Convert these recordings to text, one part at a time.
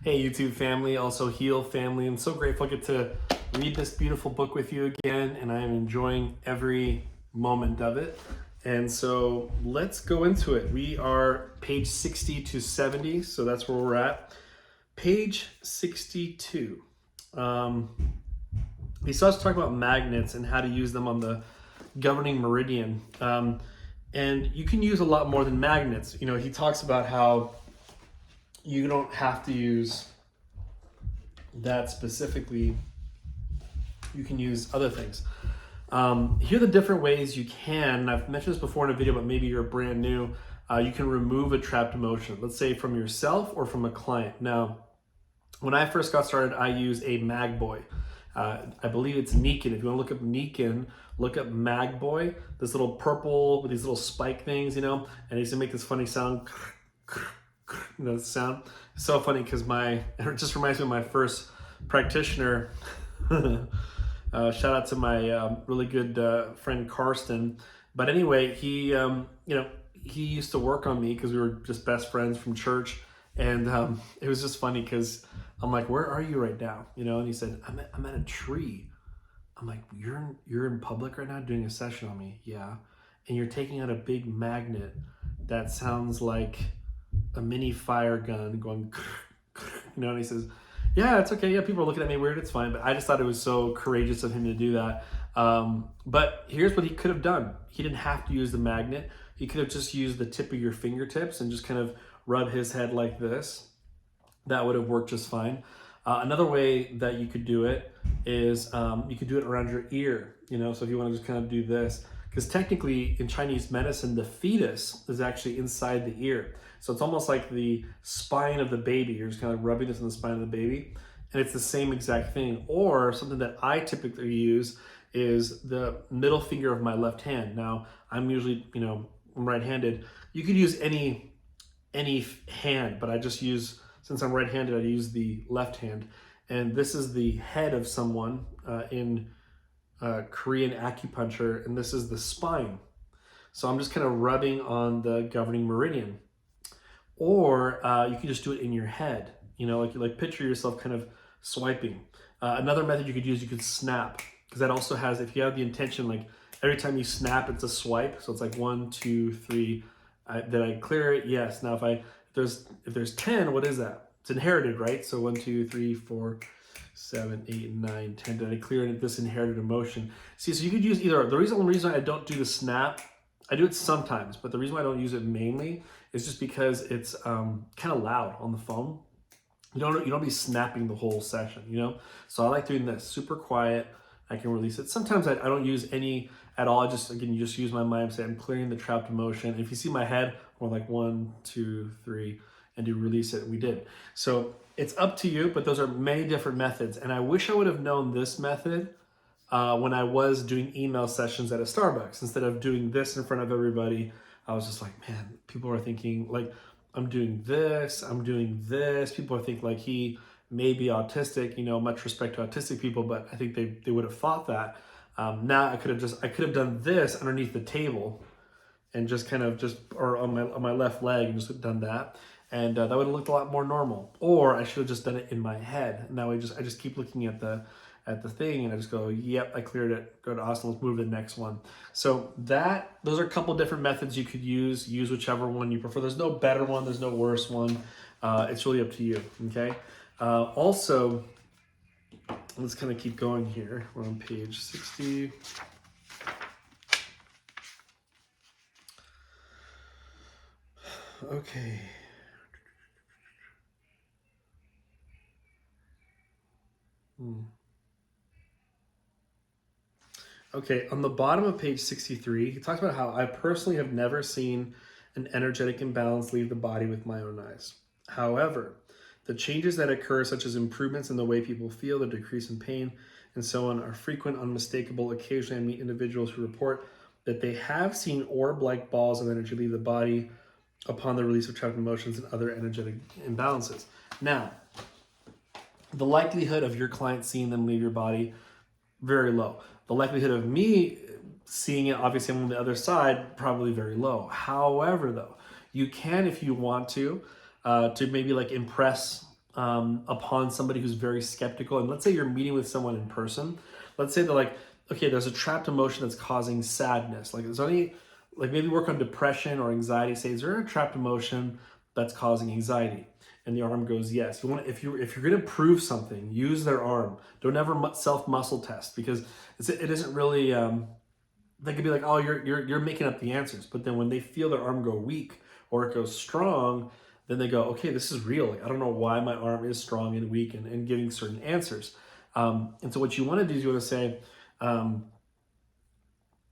Hey, YouTube family, also Heal family. I'm so grateful I get to read this beautiful book with you again, and I am enjoying every moment of it. And so let's go into it. We are page 60 to 70, so that's where we're at. Page 62. He starts talking about magnets and how to use them on the governing meridian. And you can use a lot more than magnets. You know, he talks about how you don't have to use that specifically. You can use other things. Here are the different ways you can, and I've mentioned this before in a video, but maybe you're brand new. You can remove a trapped emotion, let's say from yourself or from a client. Now, when I first got started, I used a Magboy. I believe it's Niken. If you want to look up Niken, look up Magboy, this little purple with these little spike things, you know, and it used to make this funny sound. You know, the sound. It's so funny because it just reminds me of my first practitioner. Shout out to my really good friend Karsten. But anyway, he used to work on me because we were just best friends from church, and it was just funny because I'm like, "Where are you right now?" You know, and he said, "I'm at a tree." I'm like, "You're in public right now doing a session on me?" "Yeah." "And you're taking out a big magnet that sounds like a mini fire gun going," you know, and he says, "Yeah, it's okay. Yeah, people are looking at me weird. It's fine." But I just thought it was so courageous of him to do that. But here's what he could have done. He didn't have to use the magnet. He could have just used the tip of your fingertips and just kind of rub his head like this. That would have worked just fine. Another way that you could do it is you could do it around your ear. You know, so if you want to just kind of do this, because technically in Chinese medicine, the fetus is actually inside the ear. So it's almost like the spine of the baby. You're just kind of rubbing this on the spine of the baby. And it's the same exact thing. Or something that I typically use is the middle finger of my left hand. Now, I'm usually, you know, I'm right-handed. You could use any hand, but I just use, since I'm right-handed, I use the left hand. And this is the head of someone in Korean acupuncture, and this is the spine. So I'm just kind of rubbing on the governing meridian. Or you can just do it in your head, you know, like picture yourself kind of swiping. Another method you could use, you could snap, because that also has, if you have the intention, like every time you snap, it's a swipe. So it's like 1, 2, 3. Did I clear it? Yes. Now if there's 10, what is that? It's inherited, right? So 1, 2, 3, 4, 7, 8, 9, 10. Did I clear this inherited emotion? See, so you could use either. The only reason I don't do the snap, I do it sometimes, but the reason why I don't use it mainly is just because it's kind of loud on the phone. You don't be snapping the whole session, you know? So I like doing this, super quiet. I can release it. Sometimes I don't use any at all. I just, again, you just use my mind, say I'm clearing the trapped emotion. And if you see my head, we're like 1, 2, 3, and do release it. We did. So it's up to you, but those are many different methods. And I wish I would have known this method when I was doing email sessions at a Starbucks. Instead of doing this in front of everybody, I was just like, man, people are thinking like, I'm doing this. People are thinking like he may be autistic, you know, much respect to autistic people, but I think they would have thought that. Now I could have done this underneath the table and just kind of or on my left leg and just done that. And that would have looked a lot more normal. Or I should have just done it in my head. And now I just keep looking at the thing and I just go, yep, I cleared it. Go to Austin, let's move to the next one. So those are a couple different methods you could use. Use whichever one you prefer. There's no better one, there's no worse one. It's really up to you, okay? Also, let's kind of keep going here. We're on page 60. Okay. Okay, on the bottom of page 63, he talks about how I personally have never seen an energetic imbalance leave the body with my own eyes. However, the changes that occur, such as improvements in the way people feel, the decrease in pain, and so on, are frequent, unmistakable. Occasionally, I meet individuals who report that they have seen orb-like balls of energy leave the body upon the release of trapped emotions and other energetic imbalances. Now, the likelihood of your client seeing them leave your body, very low. The likelihood of me seeing it, obviously I'm on the other side, probably very low. However, though, you can, if you want to maybe like impress upon somebody who's very skeptical, and let's say you're meeting with someone in person, let's say they're like, okay, there's a trapped emotion that's causing sadness. Like, there's only, like, maybe work on depression or anxiety. Say, is there a trapped emotion that's causing anxiety? And the arm goes, yes. You want, if you're going to prove something, use their arm. Don't ever self muscle test, because it isn't really. They could be like, oh, you're making up the answers. But then when they feel their arm go weak or it goes strong, then they go, okay, this is real. Like, I don't know why my arm is strong and weak, and giving certain answers. And so what you want to do is you want to say,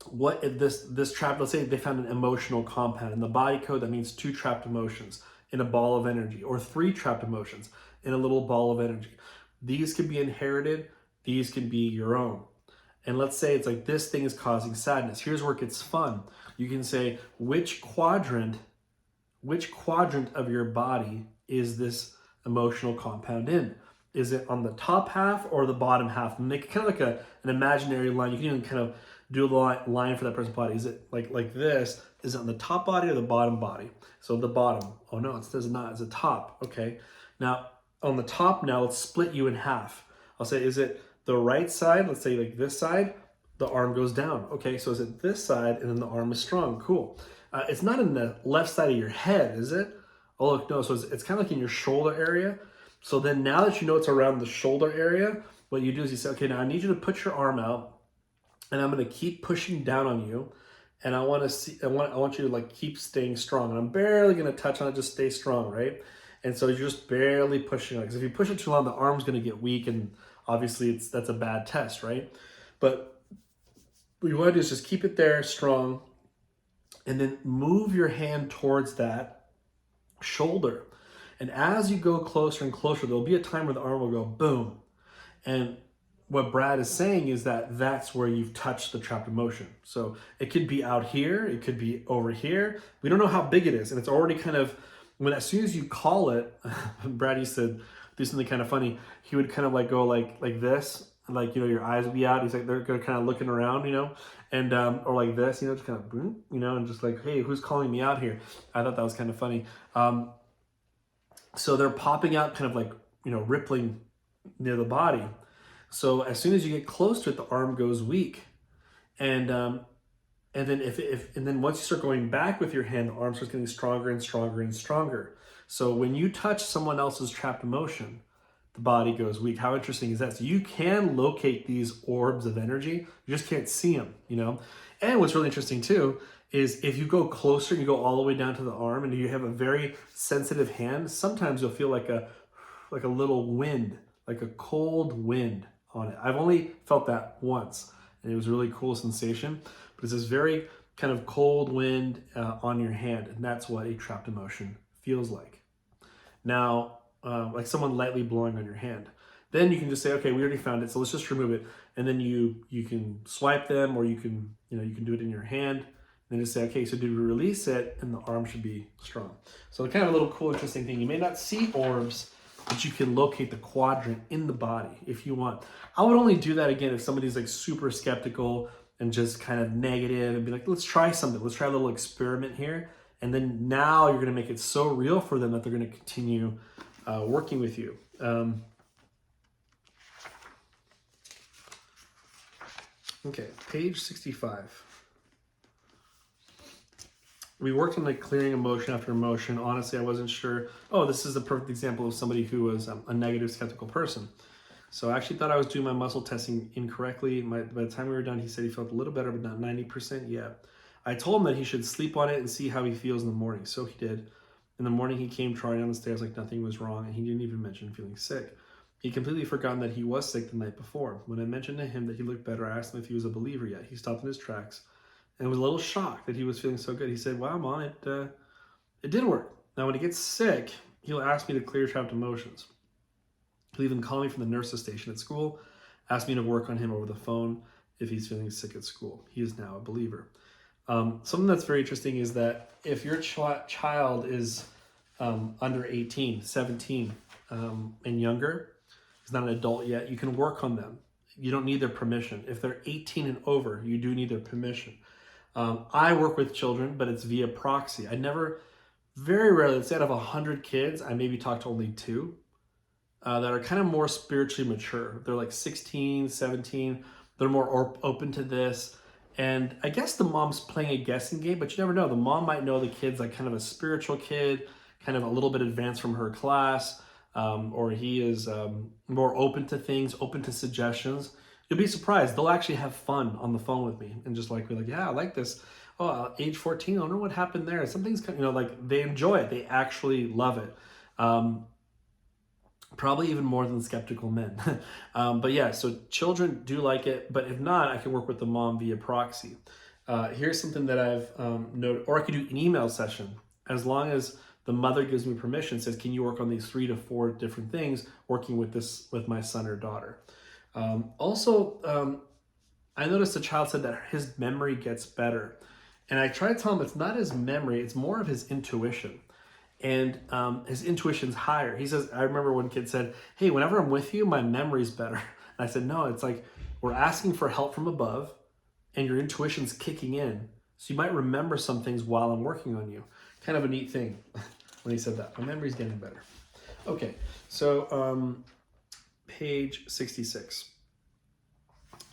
what this trap, let's say they found an emotional compound in the body code that means 2 trapped emotions in a ball of energy, or 3 trapped emotions in a little ball of energy. These can be inherited, these can be your own. And let's say it's like, this thing is causing sadness. Here's where it gets fun. You can say, which quadrant of your body is this emotional compound in? Is it on the top half or the bottom half? And make kind of like an imaginary line. You can even kind of do a line for that person's body. Is it like this? Is it on the top body or the bottom body? So the bottom. Oh no, it does not. It's the top. Okay. Now on the top, now let's split you in half. I'll say, is it the right side? Let's say like this side, the arm goes down. Okay, so is it this side and then the arm is strong? Cool. It's not in the left side of your head, is it? Oh look, no, so it's kind of like in your shoulder area. So then now that you know it's around the shoulder area, what you do is you say, okay, now I need you to put your arm out, and I'm going to keep pushing down on you, and I want you to like keep staying strong, and I'm barely going to touch on it, just stay strong, right? And so you're just barely pushing on it, because if you push it too long, the arm's going to get weak, and obviously that's a bad test, right? But what you want to do is just keep it there strong, and then move your hand towards that shoulder. And as you go closer and closer, there'll be a time where the arm will go boom. And what Brad is saying is that that's where you've touched the trapped emotion. So it could be out here, it could be over here. We don't know how big it is. And it's already kind of, as soon as you call it, Brad used to do something kind of funny. He would kind of like go like this, like, your eyes would be out. He's like, they're kind of looking around, and or like this, just kind of, and just like, hey, who's calling me out here? I thought that was kind of funny. So they're popping out kind of like, rippling near the body. So as soon as you get close to it, the arm goes weak. And then once you start going back with your hand, the arm starts getting stronger and stronger and stronger. So when you touch someone else's trapped emotion, the body goes weak. How interesting is that? So you can locate these orbs of energy. You just can't see them, And what's really interesting too is if you go closer and you go all the way down to the arm and you have a very sensitive hand, sometimes you'll feel like a little wind, like a cold wind on it. I've only felt that once, and it was a really cool sensation. But it's this very kind of cold wind on your hand, and that's what a trapped emotion feels like. Now, like someone lightly blowing on your hand. Then you can just say, okay, we already found it, so let's just remove it. And then you can swipe them, or you can do it in your hand. And then just say, okay, so did we release it? And the arm should be strong. So kind of a little cool, interesting thing. You may not see orbs, but you can locate the quadrant in the body if you want. I would only do that again if somebody's like super skeptical and just kind of negative, and be like, let's try something. Let's try a little experiment here. And then now you're going to make it so real for them that they're going to continue working with you. Okay, page 65. We worked on like clearing emotion after emotion. Honestly, I wasn't sure. Oh, this is a perfect example of somebody who was a negative skeptical person. So I actually thought I was doing my muscle testing incorrectly. By the time we were done, he said he felt a little better, but not 90% yet. I told him that he should sleep on it and see how he feels in the morning. So he did. In the morning, he came trotting down the stairs like nothing was wrong, and he didn't even mention feeling sick. He completely forgotten that he was sick the night before. When I mentioned to him that he looked better, I asked him if he was a believer yet. He stopped in his tracks and was a little shocked that he was feeling so good. He said, wow, Mom, it did work. Now, when he gets sick, he'll ask me to clear trapped emotions. He'll even call me from the nurse's station at school, ask me to work on him over the phone if he's feeling sick at school. He is now a believer. Something that's very interesting is that if your child is under 18, 17, and younger, is not an adult yet, you can work on them. You don't need their permission. If they're 18 and over, you do need their permission. I work with children, but it's via proxy. Very rarely, let's say out of 100 kids, I maybe talk to only 2. that are kind of more spiritually mature. They're like 16, 17. They're more open to this. And I guess the mom's playing a guessing game, but you never know. The mom might know the kid's like kind of a spiritual kid, kind of a little bit advanced from her class, or he is more open to things, open to suggestions. You'll be surprised. They'll actually have fun on the phone with me and just like be like, yeah, I like this. Oh, age 14, I wonder what happened there. Something's, like they enjoy it. They actually love it. Probably even more than skeptical men. But yeah, so children do like it, but if not, I can work with the mom via proxy. Here's something that I've noted, or I could do an email session as long as the mother gives me permission, says, can you work on these 3 to 4 different things working with my son or daughter? I noticed the child said that his memory gets better. And I try to tell him it's not his memory, it's more of his intuition. And his intuition's higher. He says, I remember one kid said, hey, whenever I'm with you, my memory's better. And I said, no, it's like we're asking for help from above and your intuition's kicking in. So you might remember some things while I'm working on you. Kind of a neat thing when he said that. My memory's getting better. Okay, so page 66.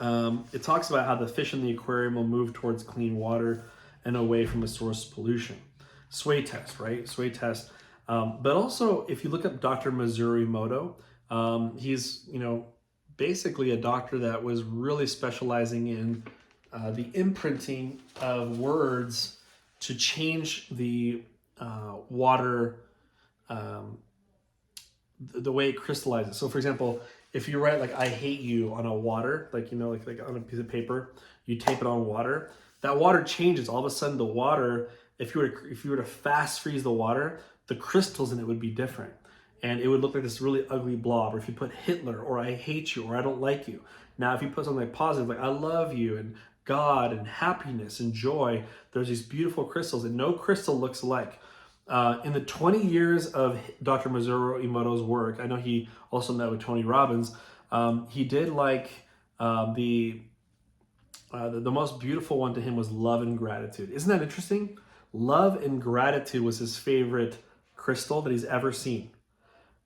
It talks about how the fish in the aquarium will move towards clean water and away from a source of pollution. Sway test, right? Sway test. But also, if you look up Dr. Masaru Emoto, he's, basically a doctor that was really specializing in the imprinting of words to change the water, the way it crystallizes. So for example, if you write like, I hate you on a water, like on a piece of paper, you tape it on water, that water changes. All of a sudden the water, if you were to fast freeze the water, the crystals in it would be different. And it would look like this really ugly blob. Or if you put Hitler, or I hate you, or I don't like you. Now, if you put something like positive, like I love you, and God, and happiness, and joy, there's these beautiful crystals, and no crystal looks alike. In the 20 years of Dr. Masaru Emoto's work, I know he also met with Tony Robbins, he did like the most beautiful one to him was love and gratitude. Isn't that interesting? Love and gratitude was his favorite crystal that he's ever seen.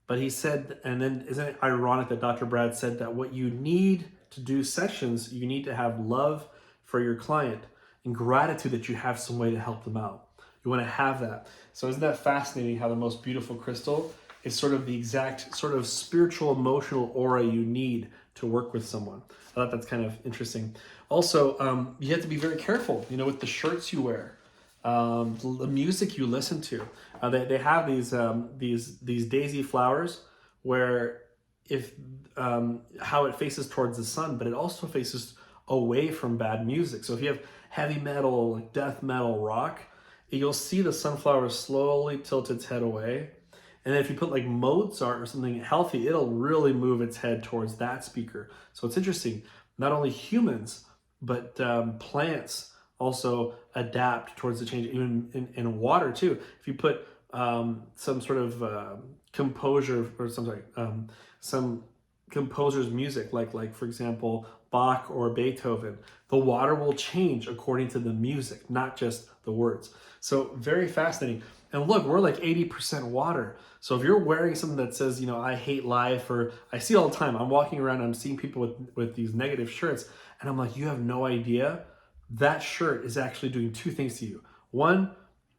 But he said, and then isn't it ironic that Dr. Brad said that what you need to do sessions, you need to have love for your client and gratitude that you have some way to help them out. You want to have that. So isn't that fascinating how the most beautiful crystal is sort of the exact sort of spiritual, emotional aura you need to work with someone. I thought that's kind of interesting. Also, you have to be very careful, with the shirts you wear. The music you listen to. They have these daisy flowers where if how it faces towards the sun, but it also faces away from bad music. So if you have heavy metal, like death metal, rock, you'll see the sunflower slowly tilt its head away. And then if you put like Mozart or something healthy, it'll really move its head towards that speaker. So it's interesting. Not only humans, but plants also adapt towards the change, even in water too. If you put some sort of composer, or some composer's music, like for example, Bach or Beethoven, the water will change according to the music, not just the words. So very fascinating. And look, we're like 80% water. So if you're wearing something that says, I hate life, or I see all the time, I'm walking around, I'm seeing people with these negative shirts, and I'm like, you have no idea. That shirt is actually doing 2 things to you. One,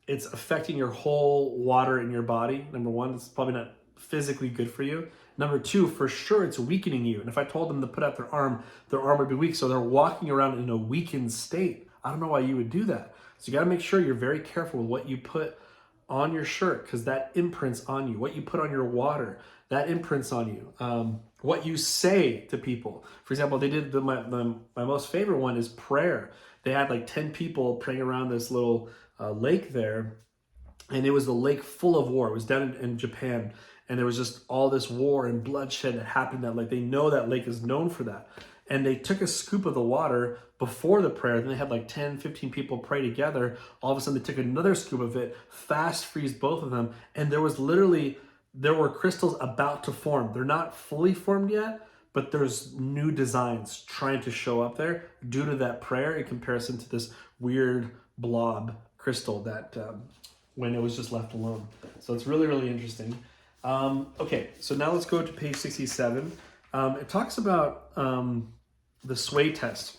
it's affecting your whole water in your body. Number 1, it's probably not physically good for you. Number 2, for sure, it's weakening you. And if I told them to put out their arm would be weak. So they're walking around in a weakened state. I don't know why you would do that. So you got to make sure you're very careful with what you put on your shirt, because that imprints on you. What you put on your water, that imprints on you. What you say to people. For example, they did my most favorite one is prayer. They had like 10 people praying around this little lake there, and it was a lake full of war. It was down in Japan, and there was just all this war and bloodshed that happened. That like they know that lake is known for that. And they took a scoop of the water before the prayer. Then they had like 10, 15 people pray together. All of a sudden they took another scoop of it, fast freeze both of them. And there were crystals about to form. They're not fully formed yet, but there's new designs trying to show up there due to that prayer in comparison to this weird blob crystal that when it was just left alone. So it's really, really interesting. Okay, so now let's go to page 67. It talks about the sway test,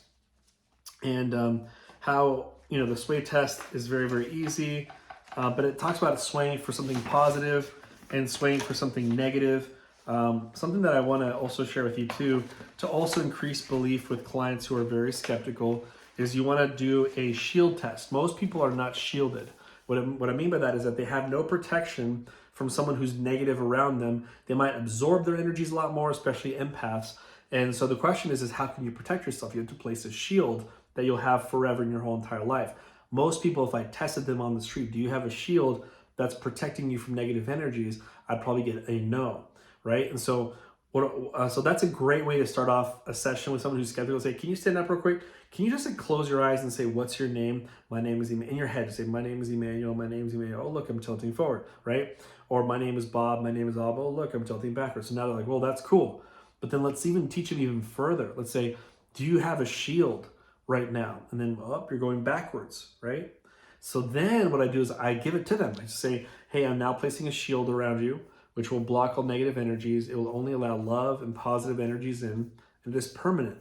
and how, the sway test is very, very easy, but it talks about swaying for something positive and swaying for something negative. Something that I want to also share with you too, to also increase belief with clients who are very skeptical, is you want to do a shield test. Most people are not shielded. What I mean by that is that they have no protection from someone who's negative around them. They might absorb their energies a lot more, especially empaths. And so the question is how can you protect yourself? You have to place a shield that you'll have forever in your whole entire life. Most people, if I tested them on the street, do you have a shield that's protecting you from negative energies? I'd probably get a no, right? And so so that's a great way to start off a session with someone who's skeptical. Say, can you stand up real quick? Can you just close your eyes and say, what's your name? My name is Emanuel. In your head, say, my name is Emanuel. My name is Emanuel. Oh, look, I'm tilting forward, right? Or my name is Bob. My name is Bob. Oh, look, I'm tilting backwards. So now they're like, well, that's cool. But then let's even teach them even further. Let's say, do you have a shield right now? And then you're going backwards, right? So then what I do is I give it to them. I say, hey, I'm now placing a shield around you, which will block all negative energies. It will only allow love and positive energies in, and it is permanent.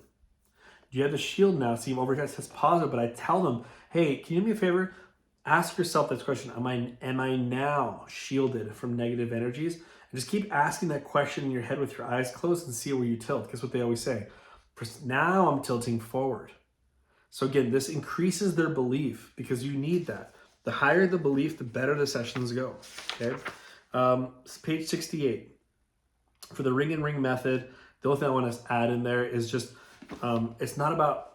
You have the shield now, see, over here it says positive, but I tell them, hey, can you do me a favor? Ask yourself this question, am I now shielded from negative energies? And just keep asking that question in your head with your eyes closed and see where you tilt. Guess what they always say? Now I'm tilting forward. So again, this increases their belief because you need that. The higher the belief, the better the sessions go, okay? Page 68. For the ring and ring method, the only thing I want to add in there is just, it's not about,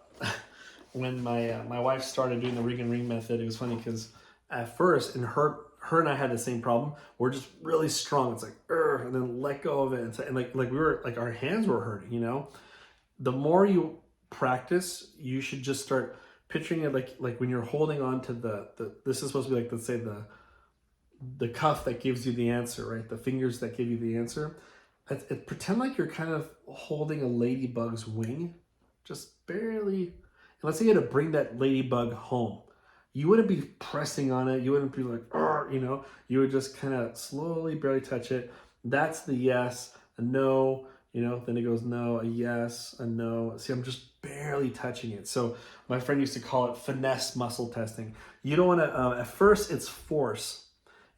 when my wife started doing the ring and ring method, it was funny because at first, and her and I had the same problem. We're just really strong. It's like, and then let go of it. And like we were, like our hands were hurting, The more you practice, you should just start picturing it like when you're holding on to this is supposed to be like, let's say the cuff that gives you the answer, right? The fingers that give you the answer. Pretend like you're kind of holding a ladybug's wing, just barely. And let's say you had to bring that ladybug home. You wouldn't be pressing on it. You wouldn't be like, you would just kind of slowly, barely touch it. That's the yes, a no, then it goes no, a yes, a no. See, I'm just barely touching it. So my friend used to call it finesse muscle testing. You don't want to, at first it's force,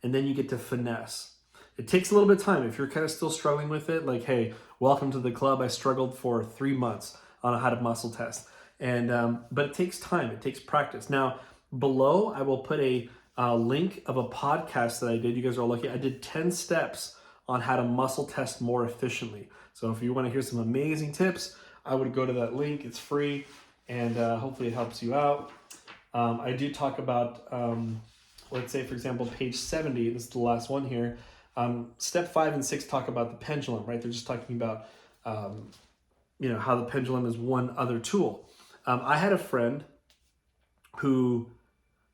and then you get to finesse. It takes a little bit of time. If you're kind of still struggling with it, like, hey, welcome to the club. I struggled for 3 months on how to muscle test. And but it takes time. It takes practice. Now, below, I will put a link of a podcast that I did. You guys are all lucky. I did 10 steps on how to muscle test more efficiently. So if you want to hear some amazing tips, I would go to that link. It's free, and hopefully it helps you out. I do talk about, let's say, for example, page 70. This is the last one here. Step 5 and 6 talk about the pendulum, right? They're just talking about, how the pendulum is one other tool. I had a friend who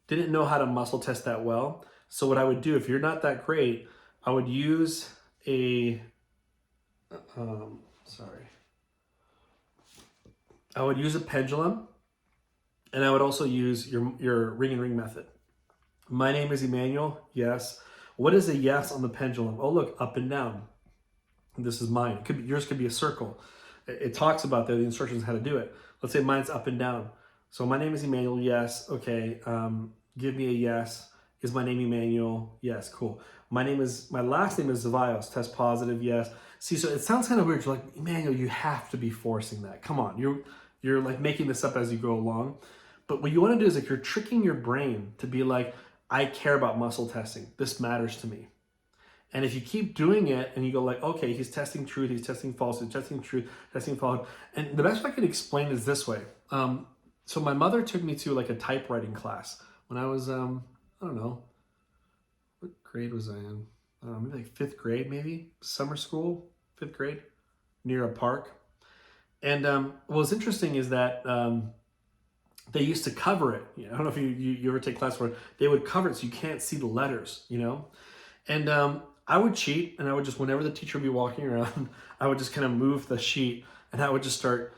didn't know how to muscle test that well. So what I would do, if you're not that great, I would use I would use a pendulum, and I would also use your ring and ring method. My name is Emanuel. Yes. What is a yes on the pendulum? Oh, look, up and down. This is mine. Yours could be a circle. It talks about the instructions how to do it. Let's say mine's up and down. So my name is Emanuel. Yes. Okay. Give me a yes. Is my name Emanuel? Yes. Cool. My last name is Zevallos. Test positive. Yes. See, so it sounds kind of weird. You're like, Emanuel, you have to be forcing that. Come on. You're like making this up as you go along. But what you want to do is, like, you're tricking your brain to be like, I care about muscle testing. This matters to me. And if you keep doing it and you go like, okay, he's testing truth, he's testing false, he's testing truth, testing false. And the best way I can explain is this way. So my mother took me to like a typewriting class when I was, I don't know, what grade was I in? I don't know, maybe like 5th grade, maybe summer school, 5th grade, near a park. And what was interesting is that they used to cover it. I don't know if you ever take class where they would cover it so you can't see the letters, And I would cheat, and I would just, whenever the teacher would be walking around, I would just kind of move the sheet, and I would just start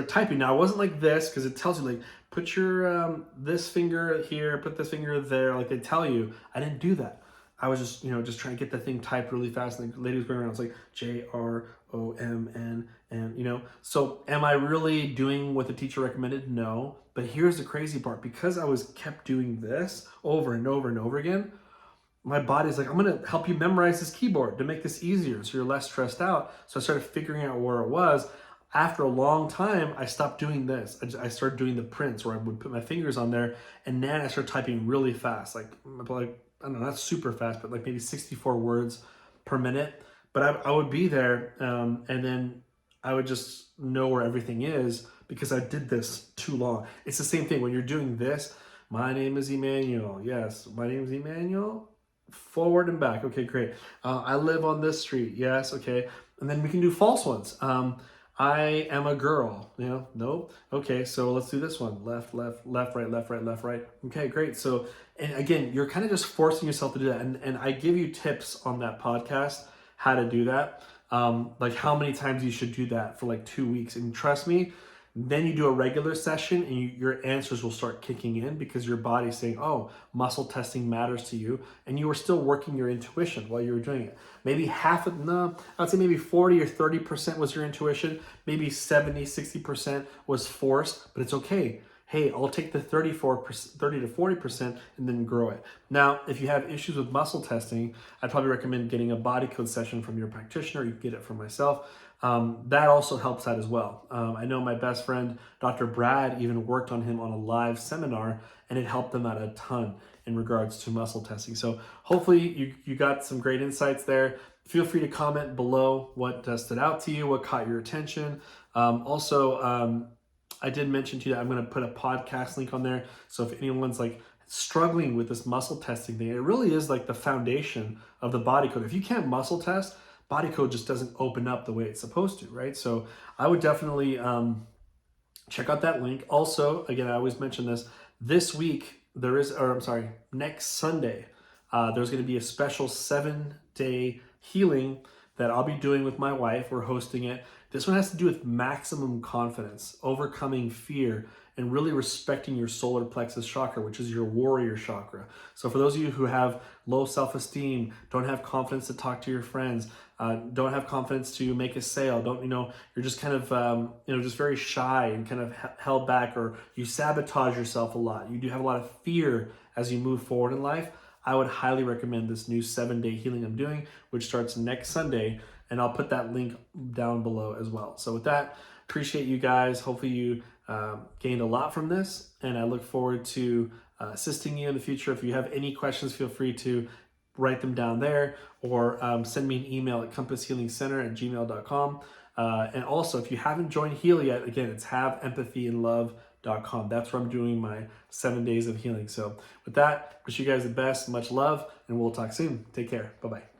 typing. Now, it wasn't like this, because it tells you, like, put your this finger here, put this finger there, like they tell you. I didn't do that. I was just, just trying to get the thing typed really fast. And the lady was going around, it's like JROMN, So am I really doing what the teacher recommended? No. But here's the crazy part. Because I was kept doing this over and over and over again, my body's like, I'm going to help you memorize this keyboard to make this easier so you're less stressed out. So I started figuring out where it was. After a long time, I stopped doing this. I started doing the prints where I would put my fingers on there, and then I started typing really fast, like I don't know, not super fast, but like maybe 64 words per minute. But I would be there, and then I would just know where everything is because I did this too long. It's the same thing when you're doing this. My name is Emanuel. Yes, my name is Emanuel. Forward and back. Okay, great. I live on this street. Yes, okay. And then we can do false ones. I am a girl. Nope. Okay, so let's do this one. Left, left, left, right, left, right, left, right. Okay, great. So, and again, you're kind of just forcing yourself to do that. And I give you tips on that podcast how to do that. Like how many times you should do that for like 2 weeks. And trust me, then you do a regular session and your answers will start kicking in because your body's saying, oh, muscle testing matters to you. And you were still working your intuition while you were doing it. Maybe I'd say maybe 40 or 30% was your intuition. Maybe 70, 60% was forced, but it's okay. Hey, I'll take the 30 to 40% and then grow it. Now, if you have issues with muscle testing, I'd probably recommend getting a body code session from your practitioner. You can get it from myself. That also helps out as well. I know my best friend, Dr. Brad, even worked on him on a live seminar, and it helped him out a ton in regards to muscle testing. So hopefully you got some great insights there. Feel free to comment below what stood out to you, what caught your attention. I did mention to you that I'm going to put a podcast link on there. So if anyone's like struggling with this muscle testing thing, it really is like the foundation of the body code. If you can't muscle test, body code just doesn't open up the way it's supposed to, right? So I would definitely check out that link. Also, again, I always mention this week, next Sunday, there's going to be a special 7-day healing that I'll be doing with my wife. We're hosting it. This one has to do with maximum confidence, overcoming fear, and really respecting your solar plexus chakra, which is your warrior chakra. So for those of you who have low self-esteem, don't have confidence to talk to your friends, don't have confidence to make a sale, you're just kind of, just very shy and kind of held back, or you sabotage yourself a lot. You do have a lot of fear as you move forward in life. I would highly recommend this new 7-day healing I'm doing, which starts next Sunday, and I'll put that link down below as well. So with that, appreciate you guys. Hopefully you gained a lot from this, and I look forward to assisting you in the future. If you have any questions, feel free to write them down there, or send me an email at compasshealingcenter@gmail.com. And also, if you haven't joined Heal yet, again, it's haveempathyandlove.com. That's where I'm doing my 7 days of healing. So with that, wish you guys the best, much love, and we'll talk soon. Take care. Bye-bye.